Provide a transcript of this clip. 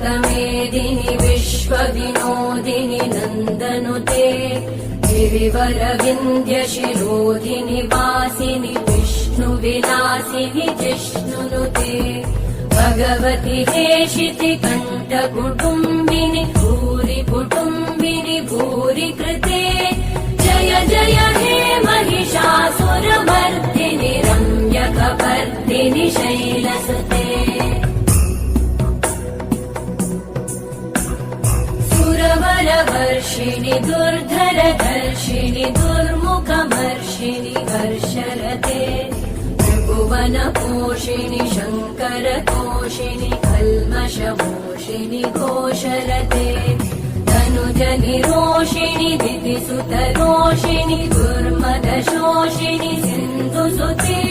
वेदितमेदिनि विश्वविनोदिनि नन्दनुते गिरिवरविन्द्यशिरोधिनि वासिनि विष्णुविलासिनि जिष्णुनुते भगवति हेशिति कण्ठकुटुम्बिनि भूरि कुटुम्बिनि भूरि कृते जय जय हे महिषासुरमर्दिनि रम्यकपर्दिनि शैलसुते सुरवरवर्षिणि दुर्धरधर्षिणि दुर्मुखमर्षिणि हर्षरते त्रिभुवनपोषिणि शङ्करतोषिणि कल्मषमोषिणि घोषरते तनुजनिरोषिणि दितिसुतरोषिणि दुर्मदशोषिणि सिन्धुसुते